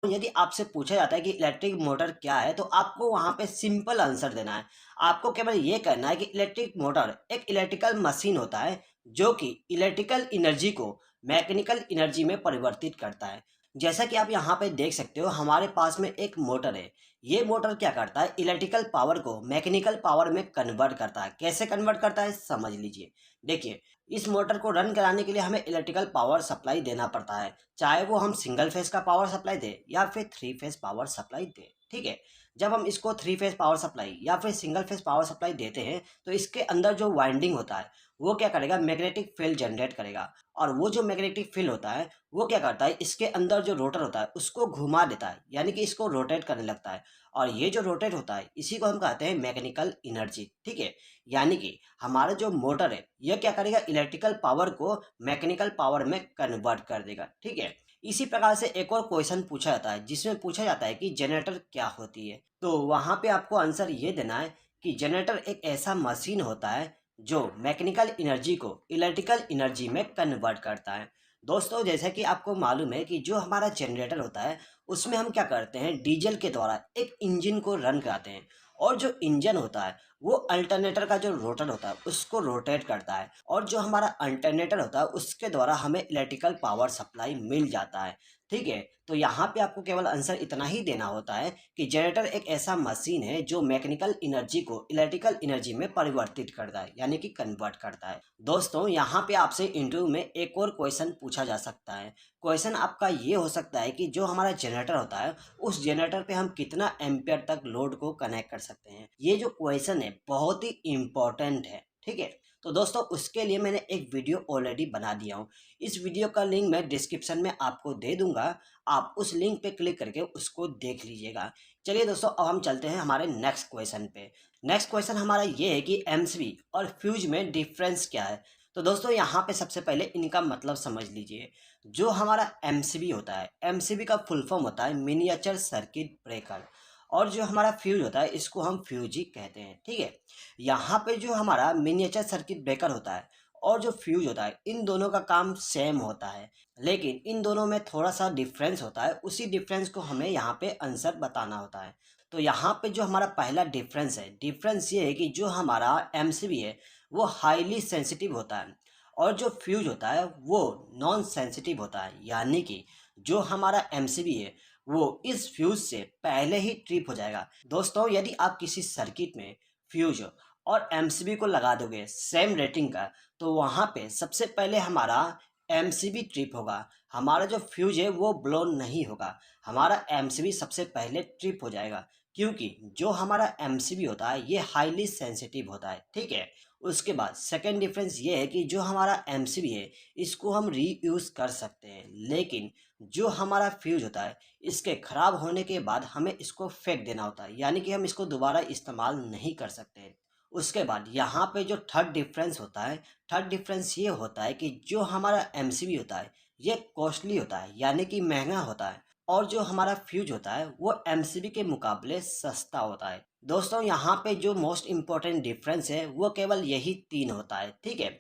यदि आपसे पूछा जाता है कि इलेक्ट्रिक मोटर क्या है, तो आपको वहाँ पे सिंपल आंसर देना है। आपको केवल ये कहना है कि इलेक्ट्रिक मोटर एक इलेक्ट्रिकल मशीन होता है, जो कि इलेक्ट्रिकल एनर्जी को मैकेनिकल एनर्जी में परिवर्तित करता है। जैसा कि आप यहाँ पे देख सकते हो, हमारे पास में एक मोटर है। ये मोटर क्या करता है, इलेक्ट्रिकल पावर को मैकेनिकल पावर में कन्वर्ट करता है। कैसे कन्वर्ट करता है, समझ लीजिए। देखिए, इस मोटर को रन कराने के लिए हमें इलेक्ट्रिकल पावर सप्लाई देना पड़ता है, चाहे वो हम सिंगल फेज का पावर सप्लाई दे या फिर थ्री फेज पावर सप्लाई दे। ठीक है, जब हम इसको थ्री फेज पावर सप्लाई या फिर सिंगल फेज पावर सप्लाई देते हैं, तो इसके अंदर जो वाइंडिंग होता है वो क्या करेगा, मैग्नेटिक फील्ड जनरेट करेगा। और वो जो मैग्नेटिक फील्ड होता है वो क्या करता है, इसके अंदर जो रोटर होता है उसको घुमा देता है, यानी कि इसको रोटेट करने लगता है। और ये जो रोटेट होता है इसी को हम कहते हैं मैकेनिकल एनर्जी। ठीक है, यानी कि हमारा जो मोटर है यह क्या करेगा, इलेक्ट्रिकल पावर को मैकेनिकल पावर में कन्वर्ट कर देगा। ठीक है, इसी प्रकार से एक और क्वेश्चन पूछा जाता है, जिसमें पूछा जाता है कि जनरेटर क्या होती है। तो वहां पे आपको आंसर ये देना है कि जनरेटर एक ऐसा मशीन होता है जो मैकेनिकल एनर्जी को इलेक्ट्रिकल एनर्जी में कन्वर्ट करता है। दोस्तों, जैसा कि आपको मालूम है कि जो हमारा जनरेटर होता है उसमें हम क्या करते हैं, डीजल के द्वारा एक इंजन को रन कराते हैं। और जो इंजन होता है वो अल्टरनेटर का जो रोटर होता है उसको रोटेट करता है, और जो हमारा अल्टरनेटर होता है उसके द्वारा हमें इलेक्ट्रिकल पावर सप्लाई मिल जाता है। ठीक है, तो यहाँ पे आपको केवल आंसर इतना ही देना होता है कि जनरेटर एक ऐसा मशीन है जो मैकेनिकल एनर्जी को इलेक्ट्रिकल एनर्जी में परिवर्तित करता है, यानी कि कन्वर्ट करता है। दोस्तों, यहाँ पे आपसे इंटरव्यू में एक और क्वेश्चन पूछा जा सकता है। क्वेश्चन आपका ये हो सकता है कि जो हमारा जनरेटर होता है उस जनरेटर पे हम कितना एम्पियर तक लोड को कनेक्ट कर सकते हैं। ये जो क्वेश्चन है बहुत ही इम्पोर्टेंट है। ठीक है, तो दोस्तों उसके लिए मैंने एक वीडियो ऑलरेडी बना दिया हूँ। इस वीडियो का लिंक मैं डिस्क्रिप्शन में आपको दे दूंगा। आप उस लिंक पे क्लिक करके उसको देख लीजिएगा। चलिए दोस्तों, अब हम चलते हैं हमारे नेक्स्ट क्वेश्चन पे। नेक्स्ट क्वेश्चन हमारा ये है कि एमसीबी और फ्यूज में डिफरेंस क्या है। तो दोस्तों, यहाँ पे सबसे पहले इनका मतलब समझ लीजिए। जो हमारा एमसीबी होता है, एमसीबी का फुल फॉर्म होता है मिनिएचर सर्किट ब्रेकर। और जो हमारा फ्यूज होता है इसको हम फ्यूज ही कहते हैं। ठीक है, यहाँ पे जो हमारा मिनिएचर सर्किट ब्रेकर होता है और जो फ्यूज होता है, इन दोनों का काम सेम होता है, लेकिन इन दोनों में थोड़ा सा डिफरेंस होता है। उसी डिफरेंस को हमें यहाँ पे आंसर बताना होता है। तो यहाँ पे जो हमारा पहला डिफरेंस है, डिफरेंस ये है कि जो हमारा एमसीबी है वो हाईली सेंसिटिव होता है, और जो फ्यूज होता है वो नॉन सेंसिटिव होता है। यानी कि जो हमारा एमसीबी है वो इस फ्यूज से पहले ही ट्रिप हो जाएगा। दोस्तों, यदि आप किसी सर्किट में फ्यूज और एमसीबी को लगा दोगे सेम रेटिंग का, तो वहाँ पे सबसे पहले हमारा एमसीबी ट्रिप होगा। हमारा जो फ्यूज है वो ब्लोन नहीं होगा, हमारा एमसीबी सबसे पहले ट्रिप हो जाएगा, क्योंकि जो हमारा एमसीबी होता है ये हाईली सेंसिटिव होता है। ठीक है, उसके बाद सेकेंड डिफरेंस ये है कि जो हमारा एमसीबी है इसको हम रीयूज़ कर सकते हैं, लेकिन जो हमारा फ्यूज होता है इसके ख़राब होने के बाद हमें इसको फेंक देना होता है, यानी कि हम इसको दोबारा इस्तेमाल नहीं कर सकते। उसके बाद यहाँ पे जो थर्ड डिफरेंस होता है, थर्ड डिफरेंस ये होता है कि जो हमारा एमसीबी होता है ये कॉस्टली होता है, यानी कि महंगा होता है, और जो हमारा फ्यूज होता है वो एमसीबी के मुकाबले सस्ता होता है। दोस्तों, यहाँ पे जो मोस्ट इम्पोर्टेंट डिफरेंस है वो केवल यही तीन होता है। ठीक है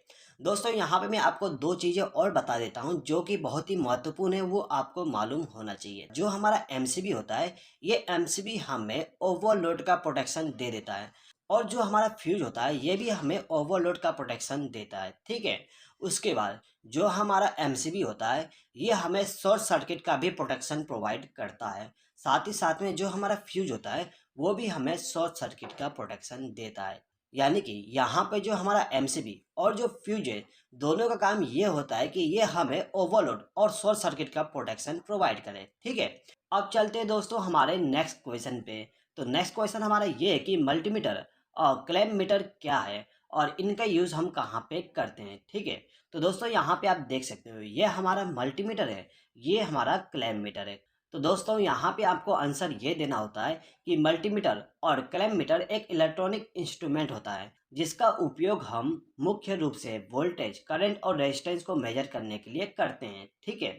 दोस्तों, यहाँ पे मैं आपको दो चीज़ें और बता देता हूँ जो कि बहुत ही महत्वपूर्ण है, वो आपको मालूम होना चाहिए। जो हमारा एमसीबी होता है ये एमसीबी हमें ओवरलोड का प्रोटेक्शन दे देता है, और जो हमारा फ्यूज होता है ये भी हमें ओवरलोड का प्रोटेक्शन देता है। ठीक है, उसके बाद जो हमारा एमसीबी होता है ये हमें शॉर्ट सर्किट का भी प्रोटेक्शन प्रोवाइड करता है। साथ ही साथ में जो हमारा फ्यूज होता है वो भी हमें शॉर्ट सर्किट का प्रोटेक्शन देता है। यानी कि यहाँ पे जो हमारा एमसीबी और जो फ्यूज है दोनों का काम ये होता है कि ये हमें ओवरलोड और शॉर्ट सर्किट का प्रोटेक्शन प्रोवाइड करे। ठीक है, अब चलते हैं दोस्तों हमारे नेक्स्ट क्वेश्चन पे। तो नेक्स्ट क्वेश्चन हमारा ये है कि मल्टीमीटर और क्लैम्प मीटर क्या है और इनका यूज़ हम कहाँ पे करते हैं। ठीक है, तो दोस्तों यहाँ पे आप देख सकते हो ये हमारा मल्टीमीटर है, ये हमारा क्लैम्प मीटर है। तो दोस्तों यहाँ पे आपको आंसर ये देना होता है कि मल्टीमीटर और क्लैम्प मीटर एक इलेक्ट्रॉनिक इंस्ट्रूमेंट होता है जिसका उपयोग हम मुख्य रूप से वोल्टेज, करंट और रेजिस्टेंस को मेजर करने के लिए करते हैं। ठीक है,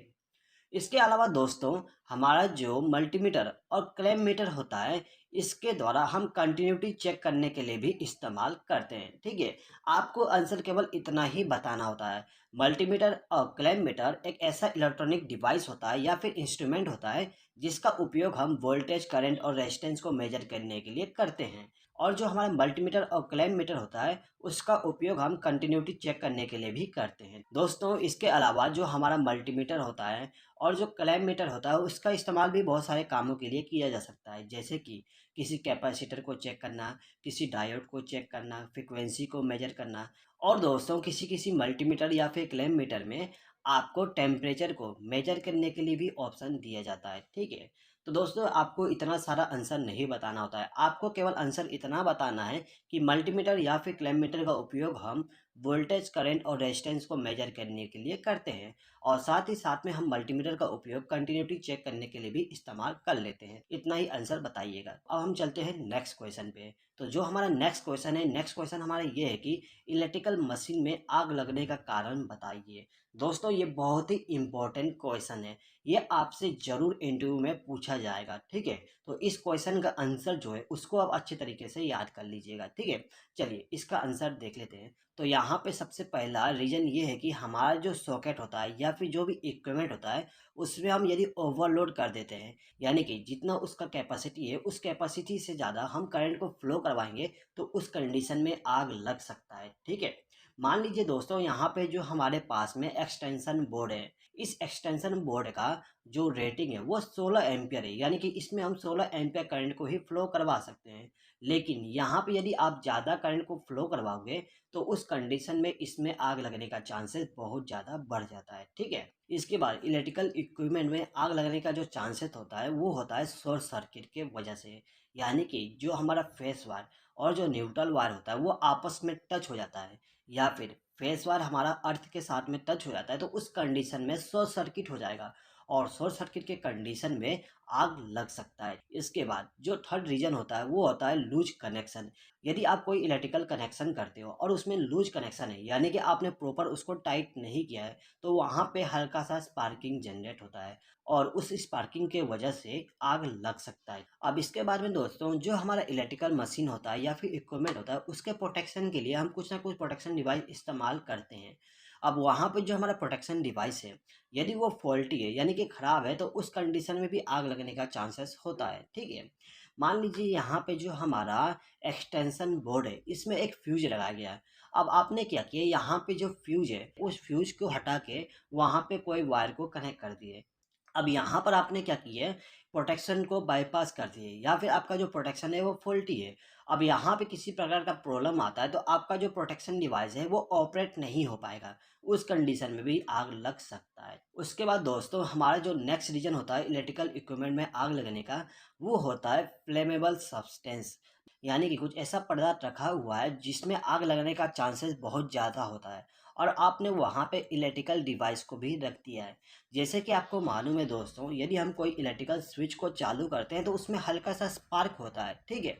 इसके अलावा दोस्तों हमारा जो मल्टीमीटर और क्लैम्प मीटर होता है, इसके द्वारा हम कंटिन्यूटी चेक करने के लिए भी इस्तेमाल करते हैं। ठीक है, आपको आंसर केवल इतना ही बताना होता है। मल्टीमीटर और क्लैम्प मीटर एक ऐसा इलेक्ट्रॉनिक डिवाइस होता है या फिर इंस्ट्रूमेंट होता है जिसका उपयोग हम वोल्टेज, करंट और रेजिस्टेंस को मेजर करने के लिए करते हैं। और जो हमारा मल्टीमीटर और क्लैम्प मीटर होता है, उसका उपयोग हम कंटिन्यूटी चेक करने के लिए भी करते हैं। दोस्तों, इसके अलावा जो हमारा मल्टीमीटर होता है और जो क्लैम्प मीटर होता है, उसका इस्तेमाल भी बहुत सारे कामों के लिए किया जा सकता है, जैसे कि किसी कैपेसिटर को चेक करना, किसी डायोड को चेक करना, फ्रिक्वेंसी को मेजर करना। और दोस्तों, किसी किसी मल्टीमीटर या फिर क्लैम्प मीटर में आपको टेम्परेचर को मेजर करने के लिए भी ऑप्शन दिया जाता है। ठीक है, तो दोस्तों, आपको इतना सारा आंसर नहीं बताना होता है। आपको केवल आंसर इतना बताना है कि मल्टीमीटर या फिर क्लैम्प मीटर का उपयोग हम वोल्टेज, करंट और रेजिस्टेंस को मेजर करने के लिए करते हैं। और साथ ही साथ में हम मल्टीमीटर का उपयोग कंटिन्यूटी चेक करने के लिए भी इस्तेमाल कर लेते हैं। इतना ही आंसर बताइएगा। अब हम चलते हैं नेक्स्ट क्वेश्चन पे। तो जो हमारा नेक्स्ट क्वेश्चन है, नेक्स्ट क्वेश्चन हमारा ये है कि इलेक्ट्रिकल मशीन में आग लगने का कारण बताइए। दोस्तों, ये बहुत ही इंपॉर्टेंट क्वेश्चन है। ये आपसे जरूर इंटरव्यू में पूछा जाएगा। ठीक है, तो इस क्वेश्चन का आंसर जो है उसको आप अच्छे तरीके से याद कर लीजिएगा। ठीक है, चलिए इसका आंसर देख लेते हैं। तो यहाँ पे सबसे पहला रीज़न ये है कि हमारा जो सॉकेट होता है या फिर जो भी इक्विपमेंट होता है, उसमें हम यदि ओवरलोड कर देते हैं, यानी कि जितना उसका कैपेसिटी है उस कैपेसिटी से ज़्यादा हम करंट को फ्लो करवाएंगे, तो उस कंडीशन में आग लग सकता है। ठीक है, मान लीजिए दोस्तों, यहाँ पे जो हमारे पास में एक्सटेंशन बोर्ड है, इस एक्सटेंशन बोर्ड का जो रेटिंग है वो 16 एम्पियर है, यानी कि इसमें हम 16 एम्पियर करंट को ही फ्लो करवा सकते हैं। लेकिन यहाँ पे यदि आप ज़्यादा करंट को फ्लो करवाओगे, तो उस कंडीशन में इसमें आग लगने का चांसेस बहुत ज़्यादा बढ़ जाता है। ठीक है, इसके बाद इलेक्ट्रिकल इक्विपमेंट में आग लगने का जो चांसेस होता है वो होता है शॉर्ट सर्किट के वजह से, यानी कि जो हमारा फेस वायर और जो न्यूट्रल वायर होता है वो आपस में टच हो जाता है, या फिर फेस वायर हमारा अर्थ के साथ में टच हो जाता है, तो उस कंडीशन में शॉर्ट सर्किट हो जाएगा और शॉर्ट सर्किट के कंडीशन में आग लग सकता है। इसके बाद जो थर्ड रीजन होता है वो होता है लूज कनेक्शन। यदि आप कोई इलेक्ट्रिकल कनेक्शन करते हो और उसमें लूज कनेक्शन है, यानी कि आपने प्रॉपर उसको टाइट नहीं किया है, तो वहाँ पे हल्का सा स्पार्किंग जनरेट होता है और उस स्पार्किंग के वजह से आग लग सकता है। अब इसके बाद में दोस्तों, जो हमारा इलेक्ट्रिकल मशीन होता है या फिर इक्विपमेंट होता है, उसके प्रोटेक्शन के लिए हम कुछ ना कुछ प्रोटेक्शन डिवाइस इस्तेमाल करते हैं। अब वहाँ पे जो हमारा प्रोटेक्शन डिवाइस है, यदि वो फॉल्टी है यानी कि ख़राब है, तो उस कंडीशन में भी आग लगने का चांसेस होता है। ठीक है, मान लीजिए यहाँ पे जो हमारा एक्सटेंशन बोर्ड है, इसमें एक फ्यूज लगाया गया है। अब आपने क्या किया, यहाँ पे जो फ्यूज है उस फ्यूज को हटा के वहाँ पे कोई वायर को कनेक्ट कर दिए। अब यहाँ पर आपने क्या किया है, प्रोटेक्शन को बाईपास कर दिए, या फिर आपका जो प्रोटेक्शन है वो फॉल्टी है। अब यहाँ पे किसी प्रकार का प्रॉब्लम आता है, तो आपका जो प्रोटेक्शन डिवाइस है वो ऑपरेट नहीं हो पाएगा। उस कंडीशन में भी आग लग सकता है। उसके बाद दोस्तों, हमारा जो नेक्स्ट रीजन होता है इलेक्ट्रिकल इक्विपमेंट में आग लगने का, वो होता है फ्लेमेबल सब्सटेंस, यानी कि कुछ ऐसा पदार्थ रखा हुआ है जिसमें आग लगने का चांसेस बहुत ज़्यादा होता है और आपने वहाँ पे इलेक्ट्रिकल डिवाइस को भी रख दिया है। जैसे कि आपको मालूम है दोस्तों, यदि हम कोई इलेक्ट्रिकल स्विच को चालू करते हैं तो उसमें हल्का सा स्पार्क होता है। ठीक है,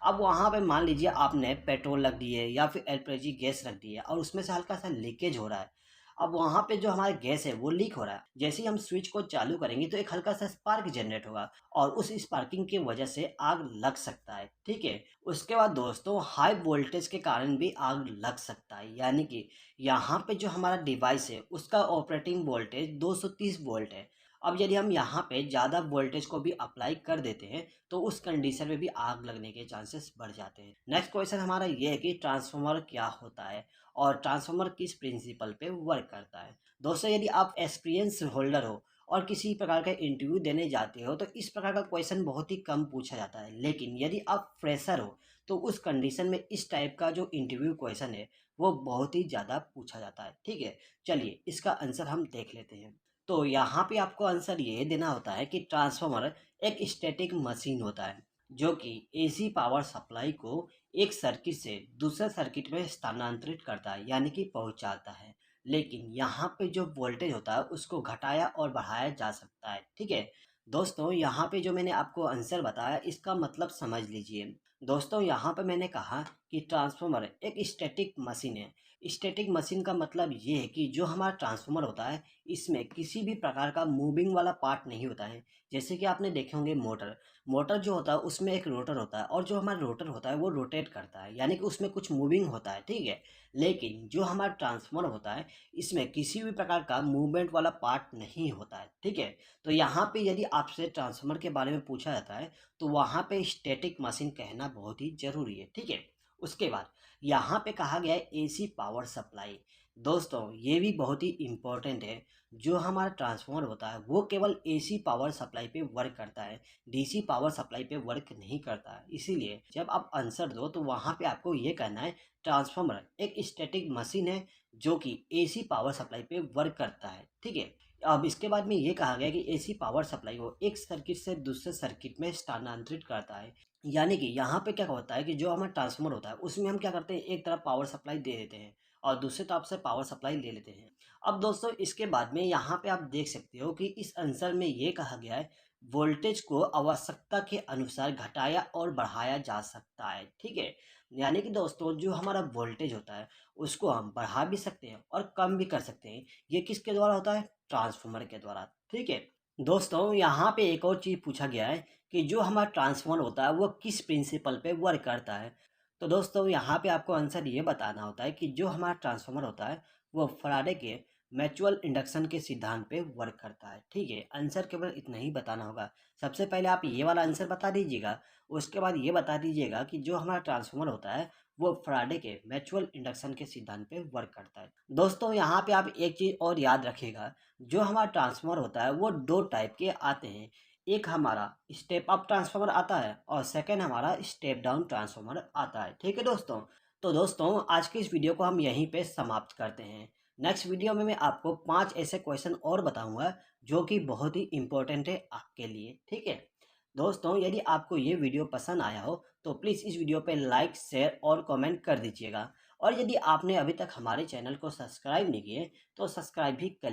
अब वहाँ पे मान लीजिए आपने पेट्रोल रख दिए या फिर एलपीजी गैस रख दी है और उसमें से हल्का सा लीकेज हो रहा है। अब वहाँ पे जो हमारा गैस है वो लीक हो रहा है, जैसे ही हम स्विच को चालू करेंगे तो एक हल्का सा स्पार्क जनरेट होगा और उस स्पार्किंग की वजह से आग लग सकता है। ठीक है, उसके बाद दोस्तों, हाई वोल्टेज के कारण भी आग लग सकता है, यानी कि यहाँ पे जो हमारा डिवाइस है उसका ऑपरेटिंग वोल्टेज 230 वोल्ट है। अब यदि हम यहाँ पे ज़्यादा वोल्टेज को भी अप्लाई कर देते हैं, तो उस कंडीशन में भी आग लगने के चांसेस बढ़ जाते हैं। नेक्स्ट क्वेश्चन हमारा ये है कि ट्रांसफार्मर क्या होता है और ट्रांसफार्मर किस प्रिंसिपल पे वर्क करता है। दोस्तों, यदि आप एक्सपीरियंस होल्डर हो और किसी प्रकार का इंटरव्यू देने जाते हो, तो इस प्रकार का क्वेश्चन बहुत ही कम पूछा जाता है। लेकिन यदि आप फ्रेशर हो, तो उस कंडीशन में इस टाइप का जो इंटरव्यू क्वेश्चन है वो बहुत ही ज़्यादा पूछा जाता है। ठीक है, चलिए इसका आंसर हम देख लेते हैं। तो यहाँ पे आपको आंसर ये देना होता है कि ट्रांसफार्मर एक स्टैटिक मशीन होता है जो कि एसी पावर सप्लाई को एक सर्किट से दूसरे सर्किट में स्थानांतरित करता है, यानी कि पहुंचाता है। लेकिन यहाँ पे जो वोल्टेज होता है उसको घटाया और बढ़ाया जा सकता है। ठीक है दोस्तों, यहाँ पे जो मैंने आपको आंसर बताया इसका मतलब समझ लीजिए। दोस्तों यहाँ पे मैंने कहा कि ट्रांसफार्मर एक स्टैटिक मशीन है। स्टैटिक मशीन का मतलब ये है कि जो हमारा ट्रांसफार्मर होता है इसमें किसी भी प्रकार का मूविंग वाला पार्ट नहीं होता है। जैसे कि आपने देखे होंगे मोटर, मोटर जो होता है उसमें एक रोटर होता है और जो हमारा रोटर होता है वो रोटेट करता है, यानी कि उसमें कुछ मूविंग होता है, ठीक है। लेकिन जो हमारा ट्रांसफार्मर होता है इसमें किसी भी प्रकार का मूवमेंट वाला पार्ट नहीं होता है, ठीक है। तो यहाँ पे यदि आपसे ट्रांसफार्मर के बारे में पूछा जाता है तो वहाँ पे स्टैटिक मशीन कहना बहुत ही ज़रूरी है, ठीक है। उसके बाद यहाँ पे कहा गया है एसी पावर सप्लाई। दोस्तों ये भी बहुत ही इम्पोर्टेंट है। जो हमारा ट्रांसफार्मर होता है वो केवल एसी पावर सप्लाई पे वर्क करता है, डीसी पावर सप्लाई पे वर्क नहीं करता है। इसीलिए जब आप आंसर दो तो वहाँ पे आपको ये कहना है ट्रांसफार्मर एक स्टैटिक मशीन है जो कि एसी पावर सप्लाई पे वर्क करता है, ठीक है। अब इसके बाद में ये कहा गया कि एसी पावर सप्लाई को एक सर्किट से दूसरे सर्किट में स्थानांतरित करता है। यानी कि यहाँ पे क्या होता है कि जो हमारा ट्रांसफार्मर होता है उसमें हम क्या करते हैं, एक तरफ पावर सप्लाई दे देते हैं और दूसरी तरफ से पावर सप्लाई ले लेते हैं। अब दोस्तों इसके बाद में यहाँ पे आप देख सकते हो कि इस आंसर में ये कहा गया है वोल्टेज को आवश्यकता के अनुसार घटाया और बढ़ाया जा सकता है, ठीक है। यानी कि दोस्तों जो हमारा वोल्टेज होता है उसको हम बढ़ा भी सकते हैं और कम भी कर सकते हैं। ये किसके द्वारा होता है, ट्रांसफार्मर के द्वारा, ठीक है। दोस्तों यहाँ पे एक और चीज़ पूछा गया है कि जो हमारा ट्रांसफार्मर होता है वो किस प्रिंसिपल पे वर्क करता है। तो दोस्तों यहाँ पे आपको आंसर ये बताना होता है कि जो हमारा ट्रांसफार्मर होता है वो फराडे के म्यूचुअल इंडक्शन के सिद्धांत पे वर्क करता है, ठीक है। आंसर केवल इतना ही बताना होगा। सबसे पहले आप ये वाला आंसर बता दीजिएगा, उसके बाद ये बता दीजिएगा कि जो हमारा ट्रांसफार्मर होता है वो फराडे के म्यूचुअल इंडक्शन के सिद्धांत पे वर्क करता है। दोस्तों यहाँ पे आप एक चीज़ और याद रखिएगा, जो हमारा ट्रांसफार्मर होता है वो दो टाइप के आते हैं। एक हमारा स्टेप अप ट्रांसफार्मर आता है और सेकंड हमारा स्टेप डाउन ट्रांसफार्मर आता है, ठीक है दोस्तों। तो दोस्तों आज की इस वीडियो को हम यहीं पे समाप्त करते हैं। नेक्स्ट वीडियो में मैं आपको 5 ऐसे क्वेश्चन और बताऊंगा जो कि बहुत ही इम्पोर्टेंट है आपके लिए, ठीक है। दोस्तों यदि आपको ये वीडियो पसंद आया हो तो प्लीज़ इस वीडियो पे लाइक शेयर और कमेंट कर दीजिएगा। और यदि आपने अभी तक हमारे चैनल को सब्सक्राइब नहीं किए तो सब्सक्राइब भी कर